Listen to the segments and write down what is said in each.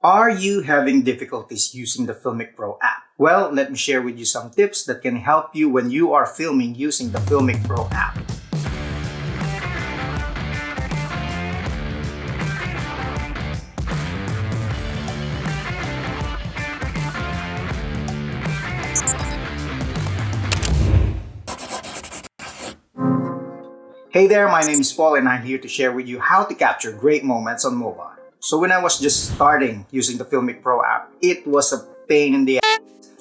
Are you having difficulties using the Filmic Pro app? Well, let me share with you some tips that can help you when you are filming using the Filmic Pro app. Hey there, my name is Paul and I'm here to share with you how to capture great moments on mobile. So when I was just starting using the Filmic Pro app, it was a pain in the ass.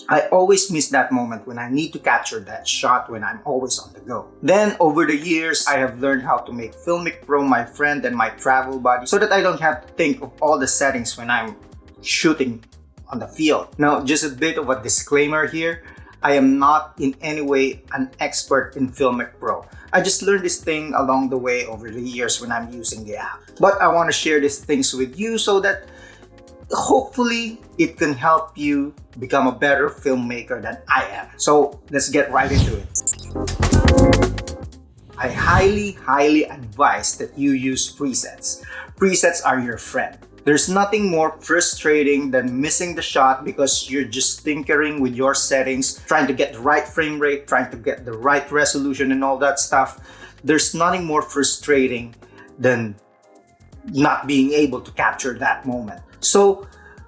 I always miss that moment when I need to capture that shot when I'm always on the go. Then over the years, I have learned how to make Filmic Pro my friend and my travel buddy so that I don't have to think of all the settings when I'm shooting on the field. Now, just a bit of a disclaimer here. I am not in any way an expert in Filmic Pro. I just learned this thing along the way over the years when I'm using the app. But I want to share these things with you so that hopefully it can help you become a better filmmaker than I am. So let's get right into it. I highly advise that you use presets. Presets are your friend. There's nothing more frustrating than missing the shot because you're just tinkering with your settings, trying to get the right frame rate, trying to get the right resolution and all that stuff. There's nothing more frustrating than not being able to capture that moment. So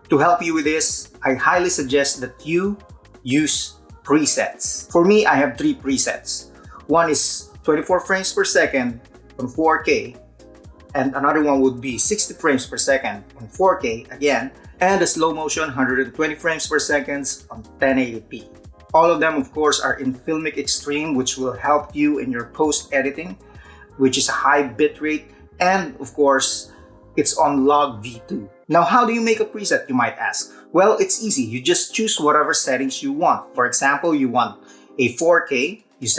to help you with this, I highly suggest that you use presets. For me, I have 3 presets. One is 24 frames per second on 4K. And another one would be 60 frames per second on 4K again, and a slow motion 120 frames per second on 1080p. All of them, of course, are in Filmic Extreme, which will help you in your post-editing, which is a high bitrate, and of course, it's on log V2. Now, how do you make a preset, you might ask? Well, it's easy. You just choose whatever settings you want. For example, you want a 4K, you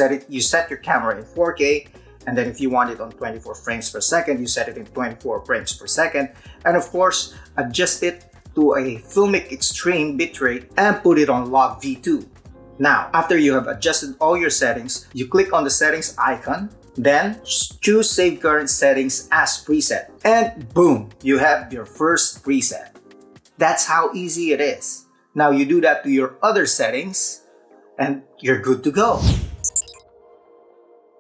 set your camera in 4K, and then if you want it on 24 frames per second, you set it in 24 frames per second. And of course, adjust it to a Filmic Extreme bitrate and put it on log V2. Now, after you have adjusted all your settings, you click on the settings icon, then choose Save Current Settings as Preset. And boom, you have your first preset. That's how easy it is. Now you do that to your other settings and you're good to go.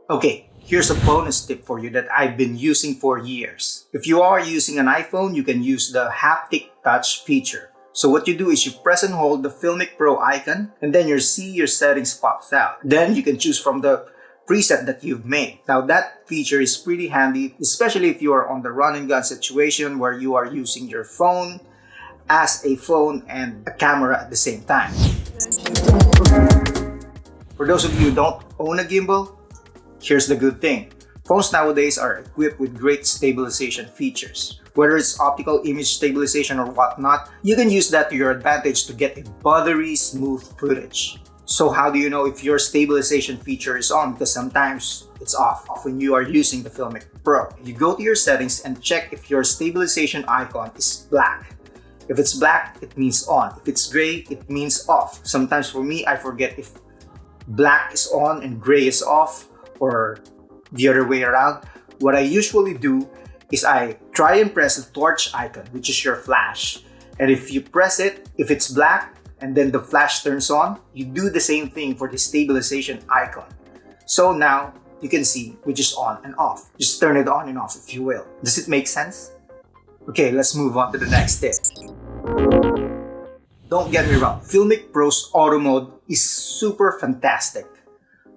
Okay. Here's a bonus tip for you that I've been using for years. If you are using an iPhone, you can use the haptic touch feature. So what you do is you press and hold the Filmic Pro icon and then you see your settings pops out. Then you can choose from the preset that you've made. Now that feature is pretty handy, especially if you are on the run and gun situation where you are using your phone as a phone and a camera at the same time. For those of you who don't own a gimbal, here's the good thing. Phones nowadays are equipped with great stabilization features. Whether it's optical image stabilization or whatnot, you can use that to your advantage to get a buttery smooth footage. So how do you know if your stabilization feature is on? Because sometimes it's off when you are using the Filmic Pro. You go to your settings and check if your stabilization icon is black. If it's black, it means on. If it's gray, it means off. Sometimes for me, I forget if black is on and gray is off, or the other way around. What I usually do is I try and press the torch icon, which is your flash. And if you press it, if it's black and then the flash turns on, you do the same thing for the stabilization icon. So now you can see which is on and off. Just turn it on and off if you will. Does it make sense? Okay, let's move on to the next tip. Don't get me wrong, Filmic Pro's auto mode is super fantastic.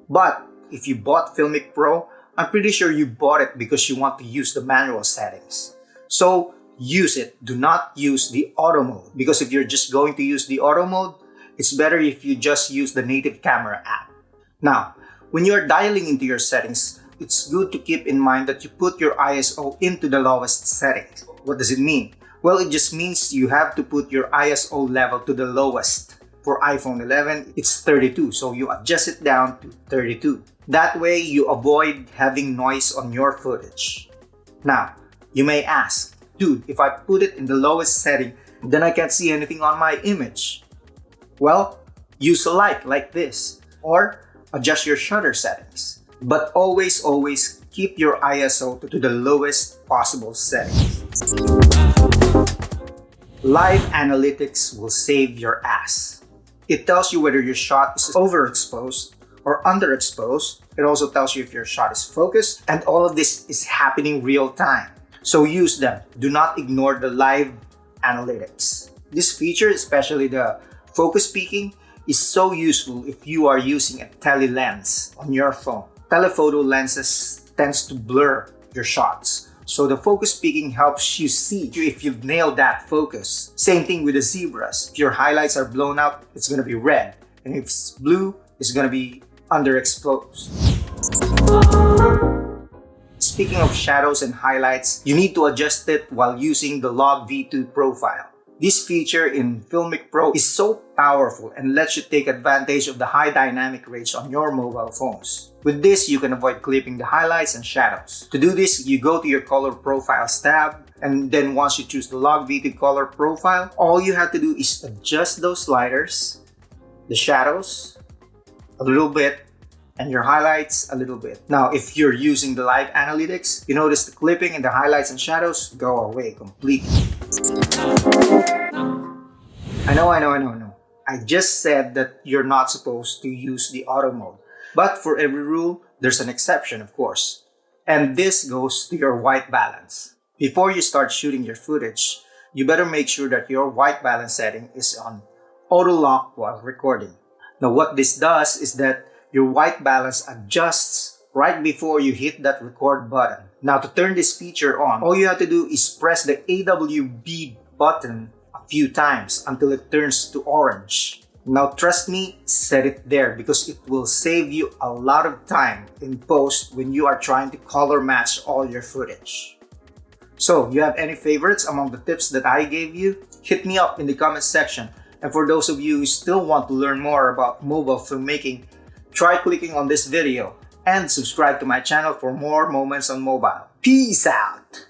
But if you bought Filmic Pro, I'm pretty sure you bought it because you want to use the manual settings. So use it. Do not use the auto mode, because if you're just going to use the auto mode, it's better if you just use the native camera app. Now, when you're dialing into your settings, it's good to keep in mind that you put your ISO into the lowest settings. What does it mean? Well, it just means you have to put your ISO level to the lowest. For iPhone 11, it's 32, so you adjust it down to 32. That way, you avoid having noise on your footage. Now, you may ask, dude, if I put it in the lowest setting, then I can't see anything on my image. Well, use a light like this, or adjust your shutter settings. But always keep your ISO to the lowest possible settings. Live analytics will save your ass. It tells you whether your shot is overexposed or underexposed. It also tells you if your shot is focused, and all of this is happening real time. So use them. Do not ignore the live analytics. This feature, especially the focus peaking, is so useful if you are using a tele lens on your phone. Telephoto lenses tends to blur your shots. So the focus peaking helps you see if you've nailed that focus. Same thing with the zebras. If your highlights are blown out, it's gonna be red. And if it's blue, it's gonna be underexposed. Speaking of shadows and highlights, you need to adjust it while using the Log V2 profile. This feature in Filmic Pro is so powerful and lets you take advantage of the high dynamic range on your mobile phones. With this, you can avoid clipping the highlights and shadows. To do this, you go to your color profiles tab, and then once you choose the Log V2 color profile, all you have to do is adjust those sliders, the shadows a little bit, and your highlights a little bit. Now, if you're using the live analytics, you notice the clipping and the highlights and shadows go away completely. I know. I just said that you're not supposed to use the auto mode. But for every rule, there's an exception, of course. And this goes to your white balance. Before you start shooting your footage, you better make sure that your white balance setting is on auto lock while recording. Now, what this does is that your white balance adjusts right before you hit that record button. Now, to turn this feature on, all you have to do is press the AWB button a few times until it turns to orange. Now, trust me, set it there because it will save you a lot of time in post when you are trying to color match all your footage. So, you have any favorites among the tips that I gave you? Hit me up in the comment section. And for those of you who still want to learn more about mobile filmmaking, try clicking on this video and subscribe to my channel for more moments on mobile. Peace out!